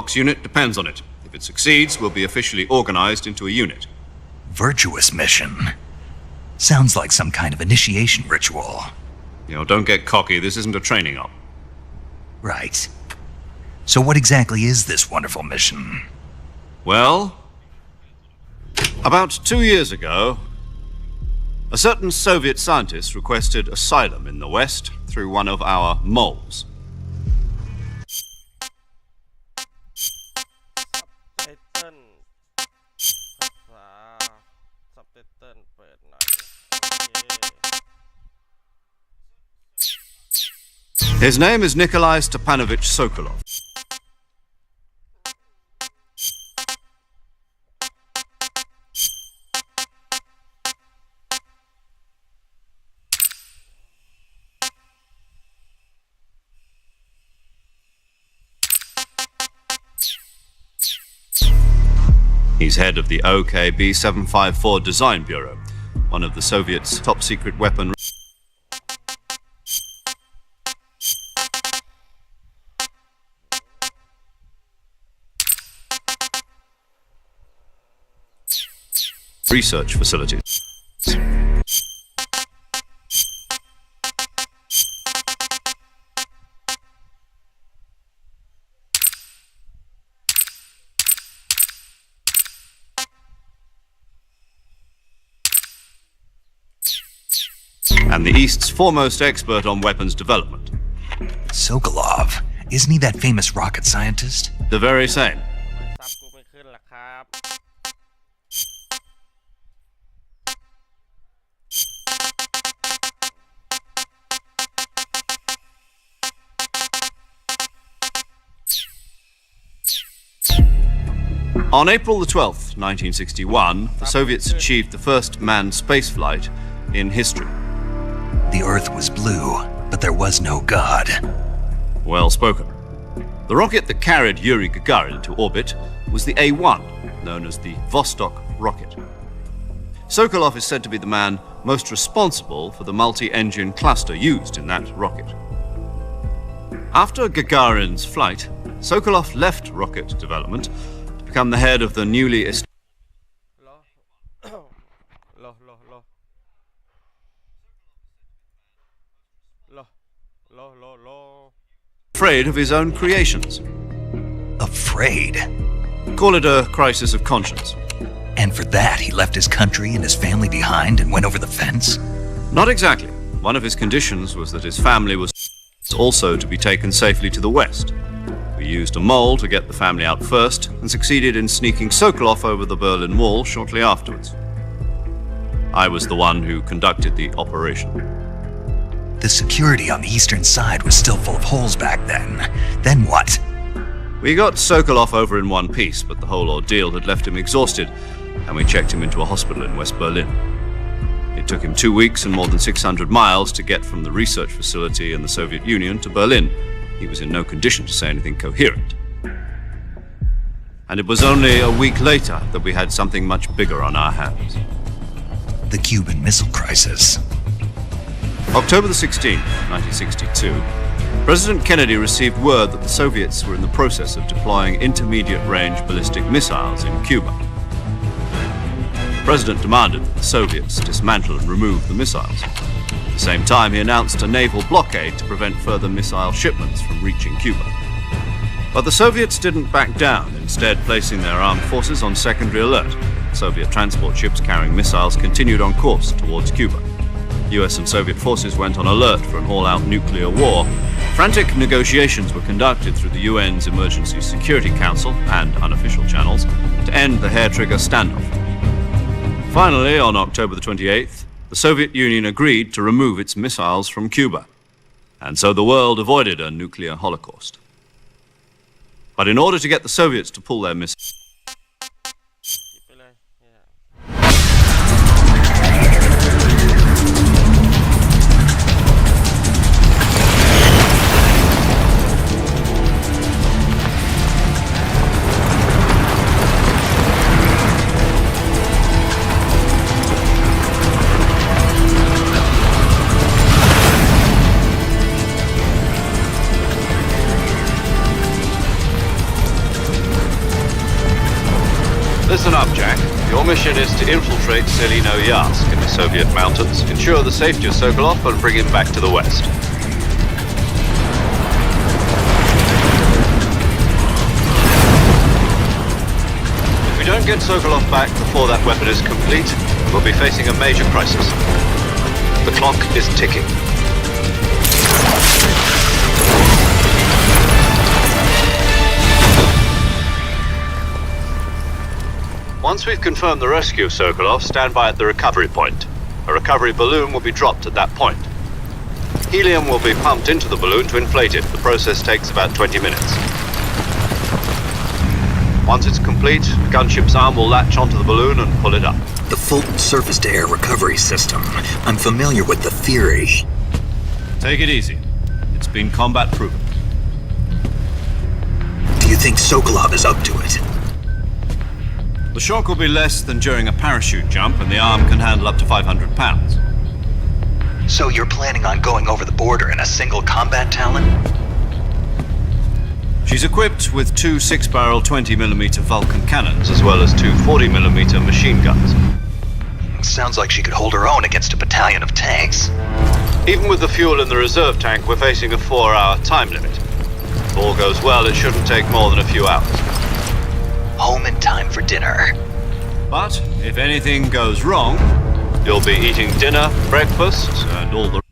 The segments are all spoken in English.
Fox unit depends on it. If it succeeds, we'll be officially organized into a unit. Virtuous mission. Sounds like some kind of initiation ritual. Don't get cocky. This isn't a training op. Right. So what exactly is this wonderful mission? Well, about 2 years ago, a certain Soviet scientist requested asylum in the West through one of our moles. His name is Nikolai Stepanovich Sokolov. He's head of the OKB 754 Design Bureau, one of the Soviets' top-secret weapon research facilities. And the East's foremost expert on weapons development. Sokolov. Isn't he that famous rocket scientist? The very same. On April the 12th, 1961, the Soviets achieved the first manned spaceflight in history. The Earth was blue, but there was no God. Well spoken. The rocket that carried Yuri Gagarin into orbit was the ep1, known as the Vostok rocket. Sokolov is said to be the man most responsible for the multi-engine cluster used in that rocket. After Gagarin's flight, Sokolov left rocket development to become the head of the newly established afraid of his own creations. Afraid? Call it a crisis of conscience. And for that, he left his country and his family behind and went over the fence? Not exactly. One of his conditions was that his family was also to be taken safely to the West. We used a mole to get the family out first and succeeded in sneaking Sokolov over the Berlin Wall shortly afterwards. I was the one who conducted the operation. The security on the eastern side was still full of holes back then. Then what? We got Sokolov over in one piece, but the whole ordeal had left him exhausted, and we checked him into a hospital in West Berlin. It took him 2 weeks and more than 600 miles to get from the research facility in the Soviet Union to Berlin. He was in no condition to say anything coherent. And it was only a week later that we had something much bigger on our hands. The Cuban Missile Crisis. October the 16th, 1962, President Kennedy received word that the Soviets were in the process of deploying intermediate-range ballistic missiles in Cuba. The President demanded that the Soviets dismantle and remove the missiles. At the same time, he announced a naval blockade to prevent further missile shipments from reaching Cuba. But the Soviets didn't back down, instead placing their armed forces on secondary alert. Soviet transport ships carrying missiles continued on course towards Cuba. US and Soviet forces went on alert for an all-out nuclear war. Frantic negotiations were conducted through the UN's Emergency Security Council and unofficial channels to end the hair-trigger standoff. Finally, on October the 28th, the Soviet Union agreed to remove its missiles from Cuba. And so the world avoided a nuclear holocaust. But in order to get the Soviets to pull their missiles, Listen up, Jack. Your mission is to infiltrate Selino-Yarsk in the Soviet mountains, ensure the safety of Sokolov, and bring him back to the west. If we don't get Sokolov back before that weapon is complete, we'll be facing a major crisis. The clock is ticking. Once we've confirmed the rescue of Sokolov, stand by at the recovery point. A recovery balloon will be dropped at that point. Helium will be pumped into the balloon to inflate it. The process takes about 20 minutes. Once it's complete, the gunship's arm will latch onto the balloon and pull it up. The Fulton surface-to-air recovery system. I'm familiar with the theory. Take it easy. It's been combat-proven. Do you think Sokolov is up to it? The shock will be less than during a parachute jump, and the arm can handle up to 500 pounds. So you're planning on going over the border in a single combat Talon? She's equipped with two 6-barrel 20mm Vulcan cannons, as well as two 40mm machine guns. Sounds like she could hold her own against a battalion of tanks. Even with the fuel in the reserve tank, we're facing a 4-hour time limit. If all goes well, it shouldn't take more than a few hours. Home in time for dinner. But if anything goes wrong, you'll be eating dinner, breakfast, and all the...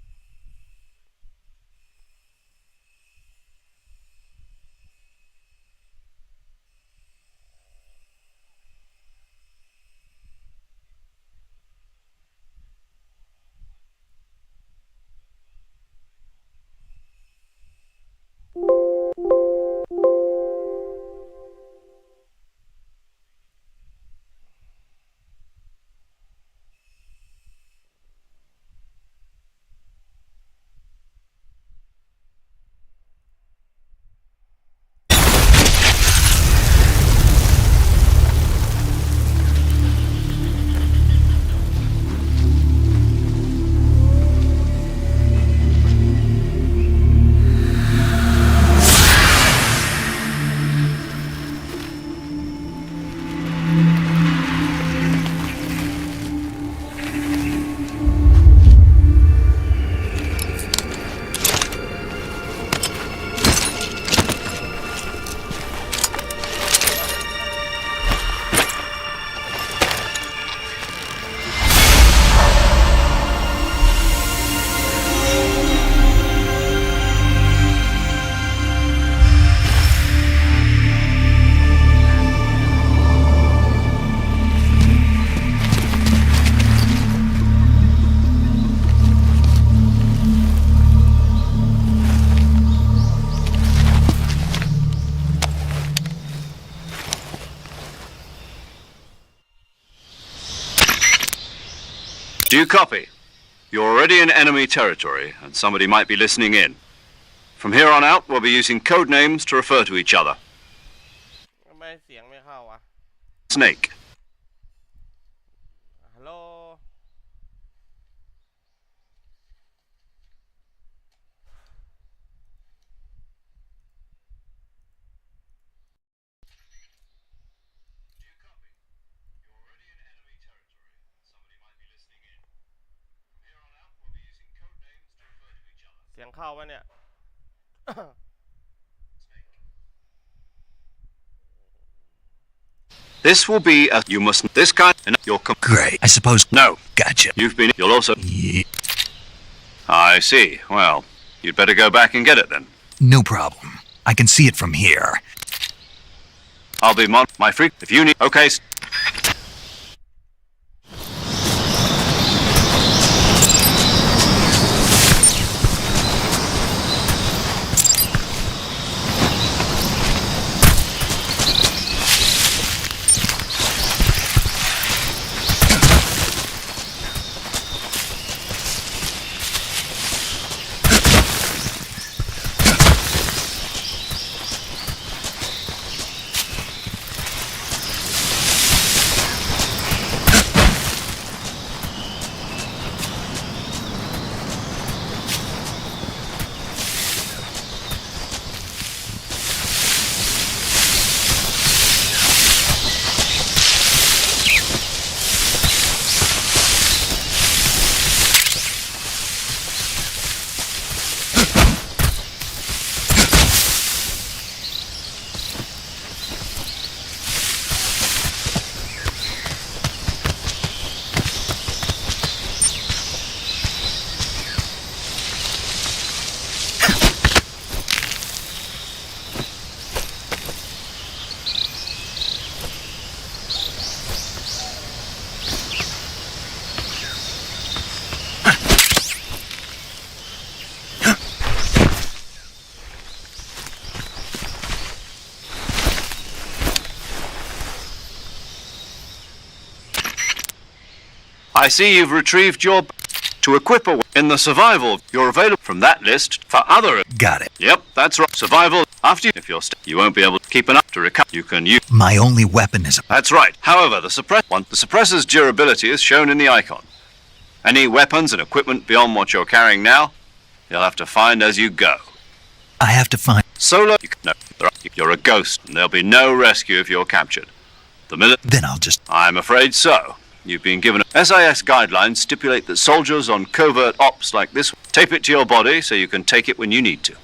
Do you copy? You're already in enemy territory, and somebody might be listening in. From here on out, we'll be using code names to refer to each other. Snake. Hello. Do you copy? You're already in enemy territory. Somebody might be listening in. From here on out, we'll be using code names to refer to each other. เสียงเข้าวะเนี่ย This will be a... You must... This kind... Your... Great. I suppose... No. Gotcha. You've been... You'll also... Yeah. I see. Well, you'd better go back and get it then. No problem. I can see it from here. I'll be my freak if you need... Okay. I see you've retrieved your to equip a in the survival. You're available from that list for other. Got it. Yep, that's right. Survival. After you, if you're you won't be able to keep enough to recover. You can use. My only weapon is a... That's right. However, the suppressor's durability is shown in the icon. Any weapons and equipment beyond what you're carrying now, you'll have to find as you go. I have to find... Solo, you're a ghost, and there'll be no rescue if you're captured. Then I'll just... I'm afraid so. You've been given... SIS guidelines stipulate that soldiers on covert ops like this tape it to your body so you can take it when you need to.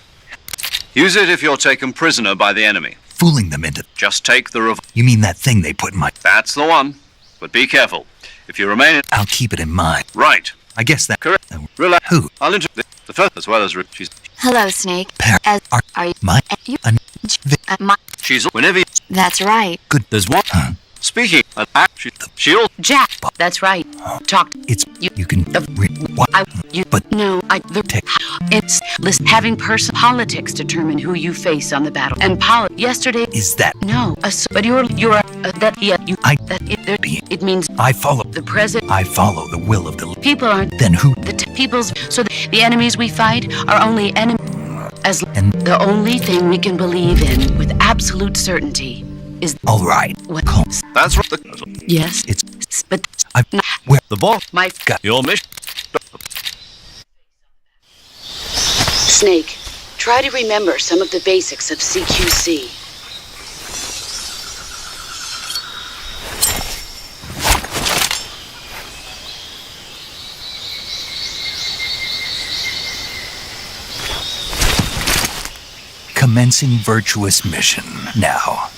Use it if you're taken prisoner by the enemy. Fooling them into... Just take the You mean that thing they put in my... That's the one. But be careful. If you remain in... I'll keep it in mind. Right. I guess that... Correct. Relax. Who? I'll introduce the first as well as... She's... Hello, Snake. Are you... My... You... My... She's... Whenever you... That's right. Good. There's one... Huh? Speaking of... She'll... Jack. That's right. Talk. It's... You can... What? You... But... No, it's... Listen, having politics determine who you face on the battle. And yesterday... Is that... No. But you're... that... Yeah, you... That... It means... I follow... The president... I follow the will of the... People aren't... Then who... People's... So the enemies we fight are only enemies... And the only thing we can believe in with absolute certainty is... All right. What? That's right. Yes. It's... But... Where... The boss... My... Your mission... Snake, try to remember some of the basics of CQC. Commencing virtuous mission now.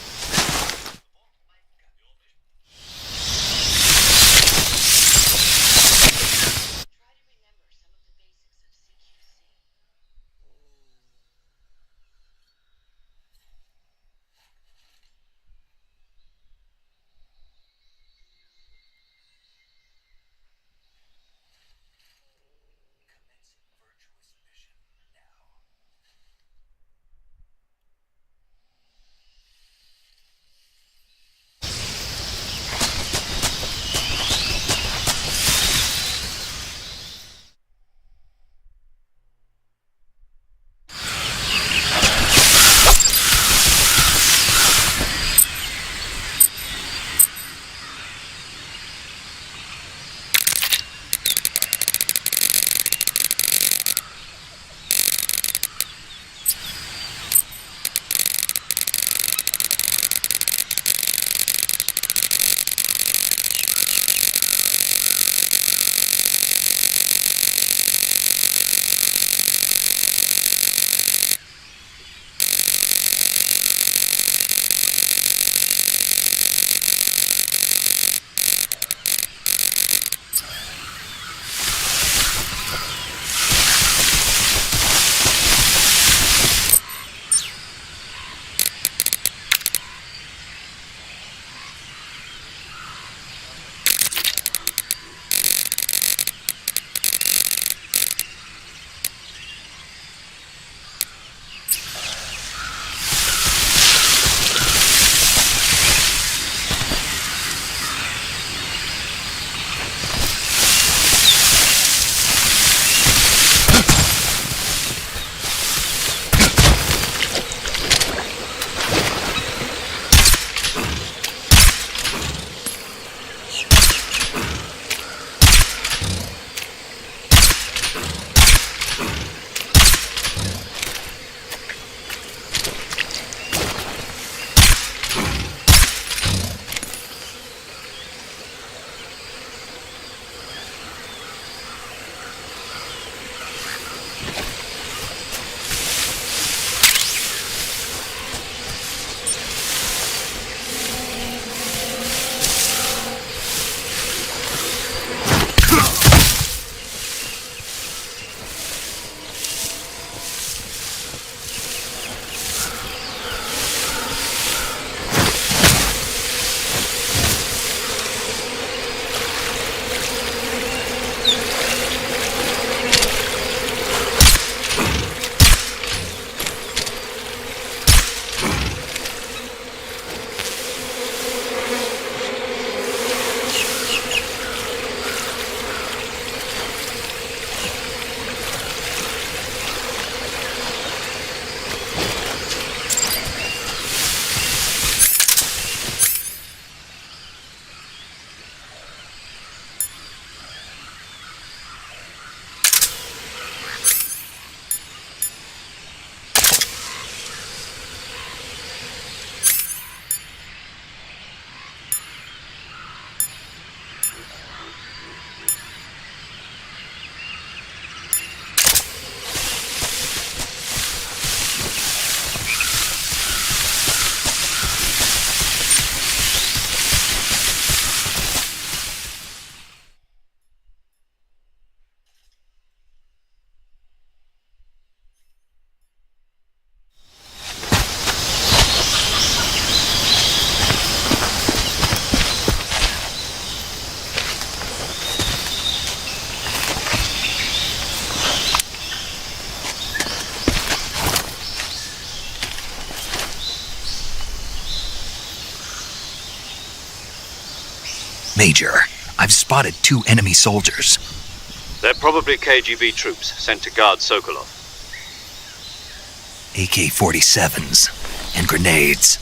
Major, I've spotted 2 enemy soldiers. They're probably KGB troops sent to guard Sokolov. AK-47s and grenades.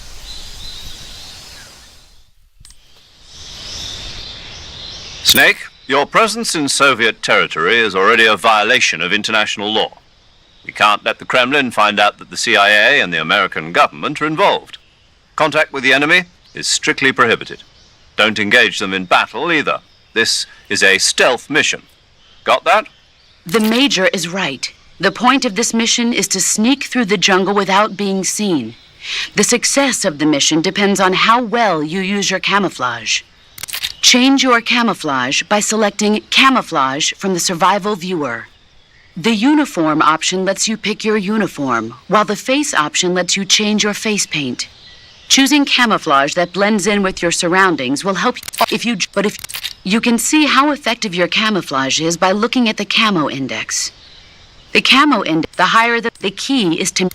Snake, your presence in Soviet territory is already a violation of international law. We can't let the Kremlin find out that the CIA and the American government are involved. Contact with the enemy is strictly prohibited. Don't engage them in battle either. This is a stealth mission. Got that? The Major is right. The point of this mission is to sneak through the jungle without being seen. The success of the mission depends on how well you use your camouflage. Change your camouflage by selecting Camouflage from the Survival Viewer. The Uniform option lets you pick your uniform, while the Face option lets you change your face paint. Choosing camouflage that blends in with your surroundings will help if you can see how effective your camouflage is by looking at the camo index. The camo index, the higher the key is to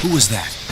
Who was that?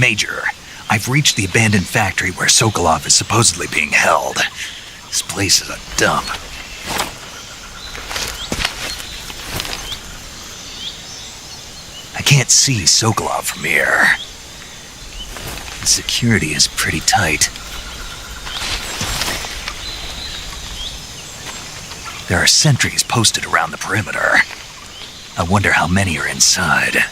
Major, I've reached the abandoned factory where Sokolov is supposedly being held. This place is a dump. I can't see Sokolov from here. The security is pretty tight. There are sentries posted around the perimeter. I wonder how many are inside.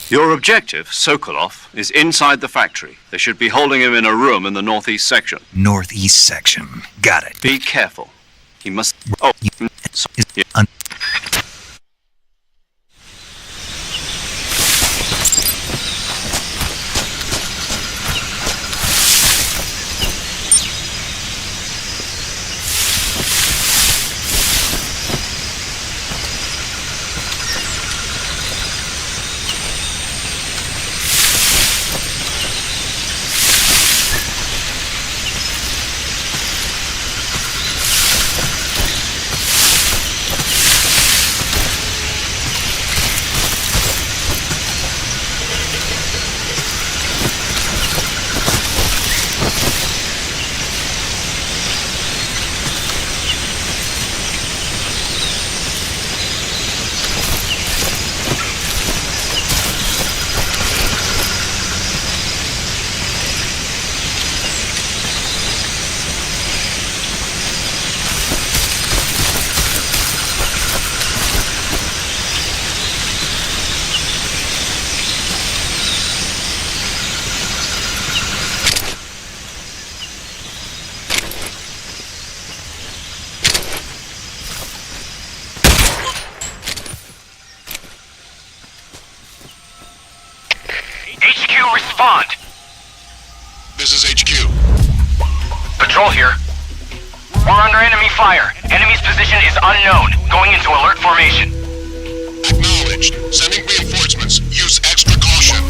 Your objective, Sokolov, is inside the factory. They should be holding him in a room in the northeast section. Northeast section. Got it. Be careful. He must... HQ, respond! This is HQ. Patrol here. We're under enemy fire. Enemy's position is unknown. Going into alert formation. Acknowledged. Sending reinforcements. Use extra caution.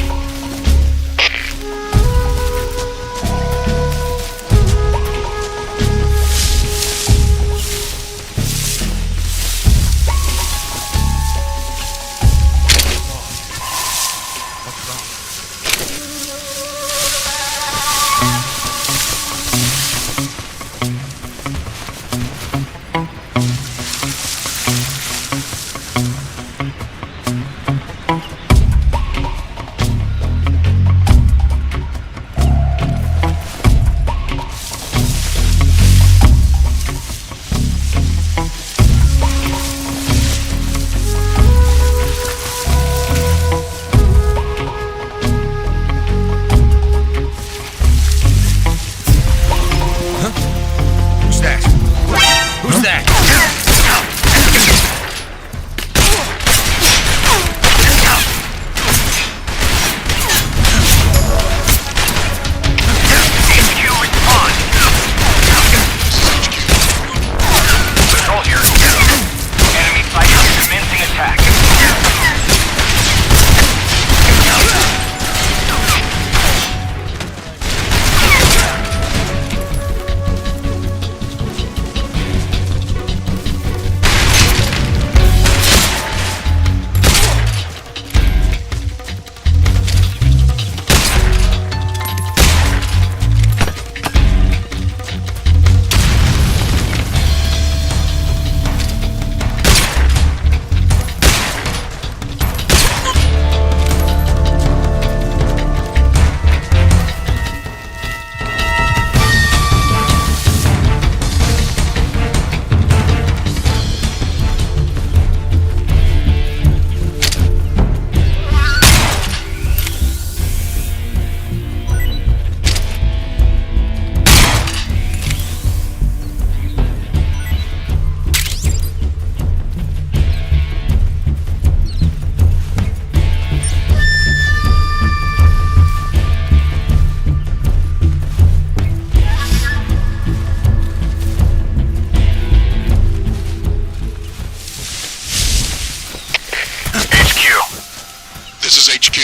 This is HQ.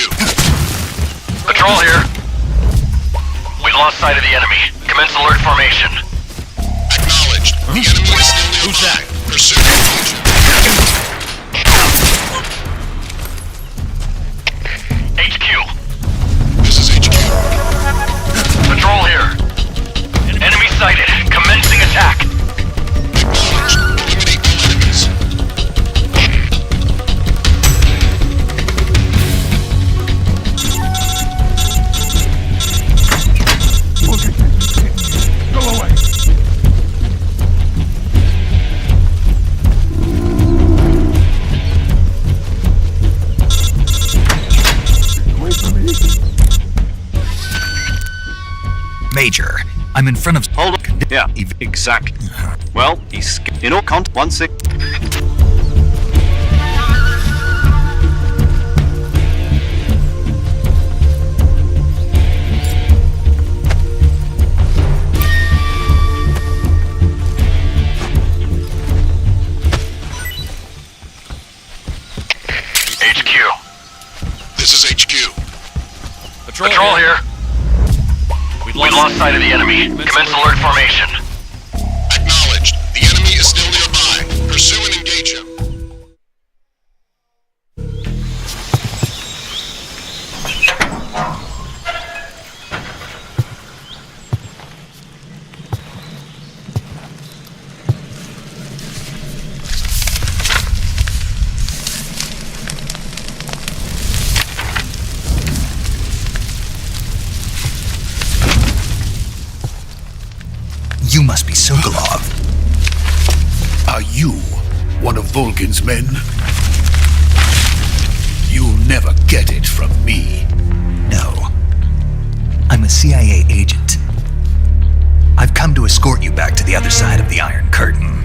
Patrol here. We lost sight of the enemy. Commence alert formation. Acknowledged. The enemy is still nearby. Pursue conclusion. Major, I'm in front of... Hold on. Yeah, exactly. Well, he's in all count 1-6. HQ. This is HQ. Patrol here. We've lost sight of the enemy. Commence alert formation. Acknowledged. The enemy is still nearby. Pursue and engage him. You must be Sokolov. Are you one of Volgin's men? You'll never get it from me. No. I'm a CIA agent. I've come to escort you back to the other side of the Iron Curtain.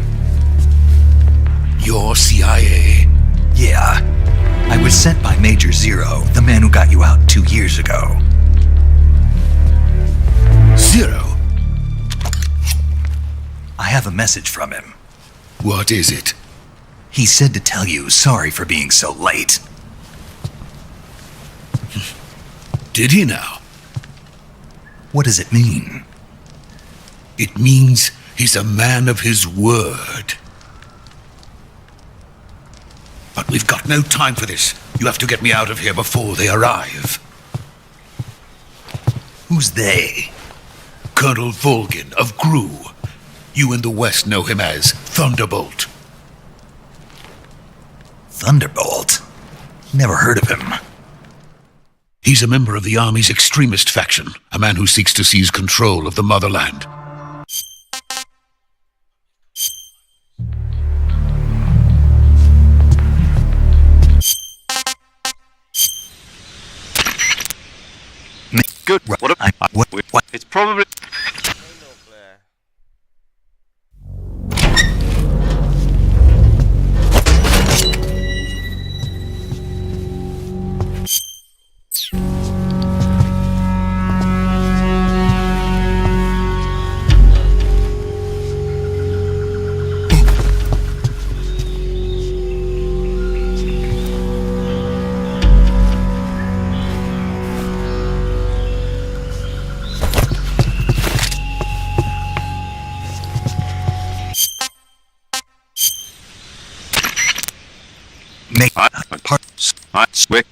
You're CIA? Yeah. I was sent by Major Zero, the man who got you out 2 years ago. Zero? I have a message from him. What is it? He said to tell you sorry for being so late. Did he now? What does it mean? It means he's a man of his word. But we've got no time for this. You have to get me out of here before they arrive. Who's they? Colonel Volgin of GRU. You in the West know him as Thunderbolt. Thunderbolt? Never heard of him. He's a member of the Army's extremist faction, a man who seeks to seize control of the motherland. Good. What? It's probably... Make parts. Wick.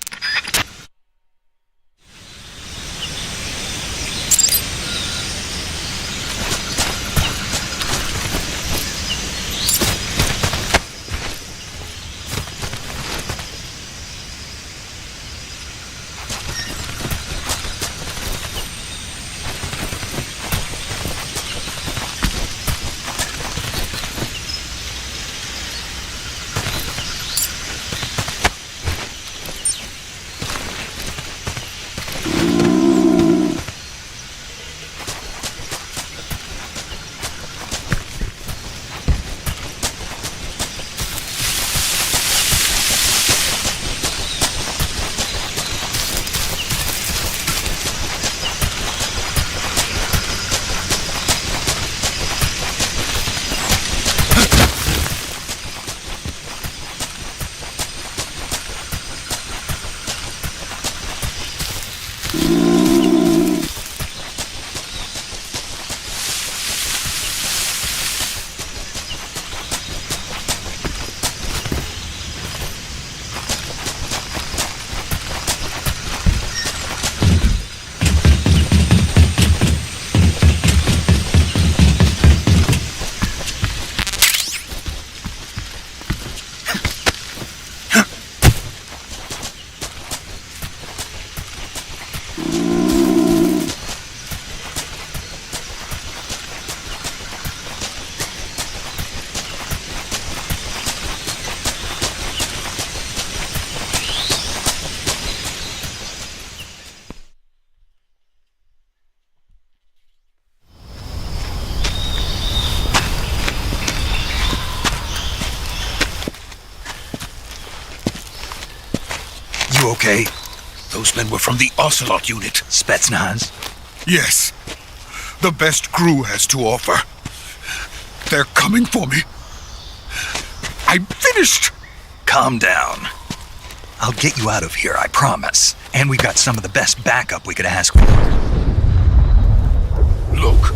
okay? Those men were from the Ocelot unit. Spetsnaz? Yes. The best crew has to offer. They're coming for me. I'm finished! Calm down. I'll get you out of here, I promise. And we've got some of the best backup we could ask for. Look.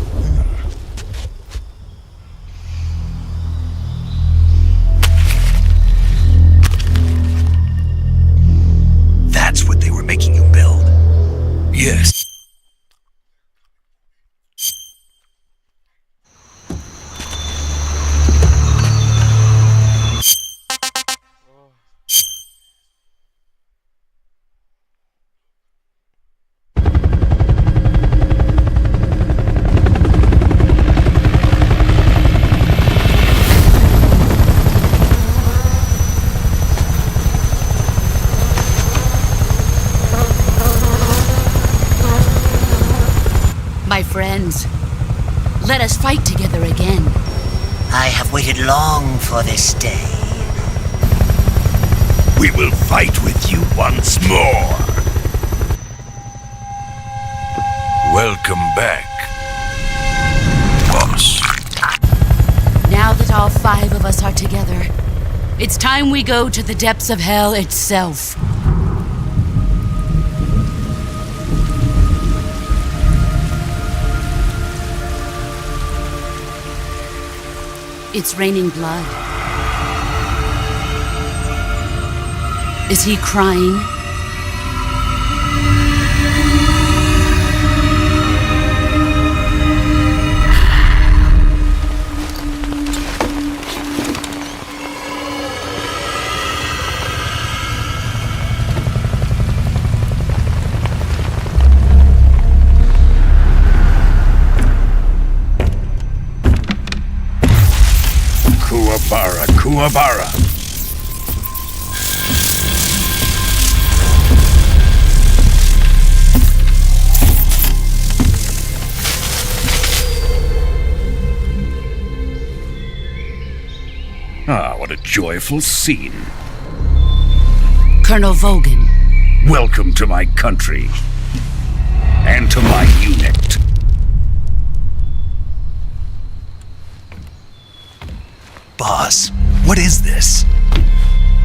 That's what they were making you build? Yes. My friends, let us fight together again. I have waited long for this day. We will fight with you once more. Welcome back, boss. Now that all 5 of us are together, it's time we go to the depths of hell itself. It's raining blood. Is he crying? Kuwabara. Ah, what a joyful scene. Colonel Vogan. Welcome to my country. And to my unit. Boss, what is this?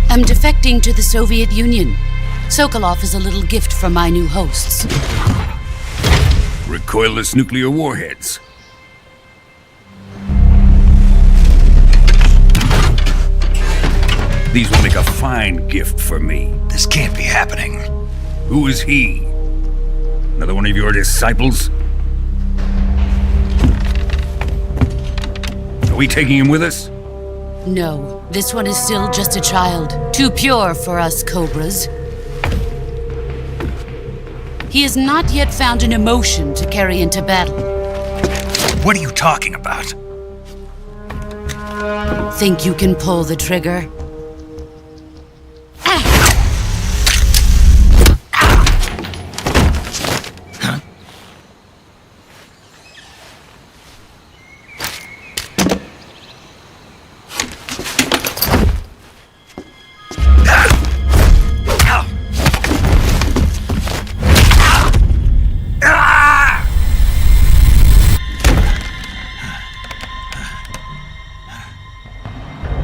I'm defecting to the Soviet Union. Sokolov is a little gift from my new hosts. Recoilless nuclear warheads. These will make a fine gift for me. This can't be happening. Who is he? Another one of your disciples? Are we taking him with us? No, this one is still just a child. Too pure for us Cobras. He has not yet found an emotion to carry into battle. What are you talking about? Think you can pull the trigger?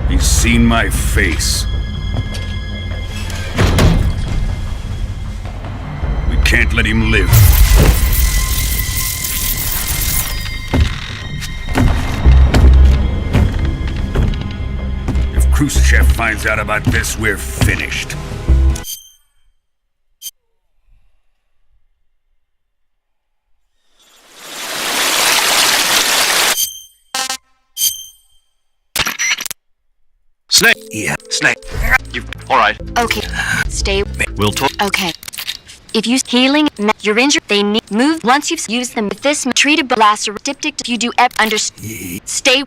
He's seen my face. We can't let him live. If Khrushchev finds out about this, we're finished. Snake! Yeah, Snake. You alright? Okay. Stay. We'll talk. Okay. If you healing, you're injured, they need move once you've used them with this treated blaster diptych. You do stay.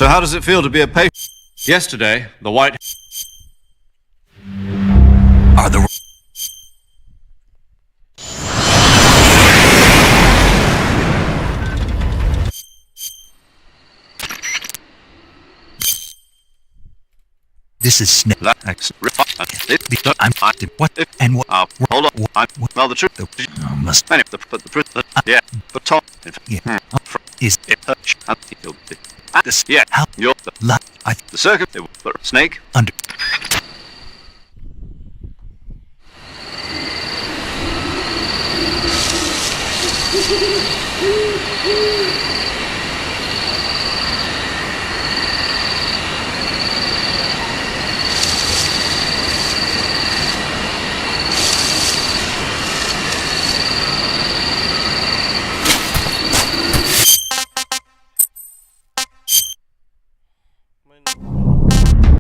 So how does it feel to be a patient? Yesterday, the White... Are the... This is Snake. I'm... What? And what? Hold on. Well, the truth... Must... Anyway, yeah, but Tom... Yeah. Is... This... Yeah. How... You're... The circuit... Snake... Under...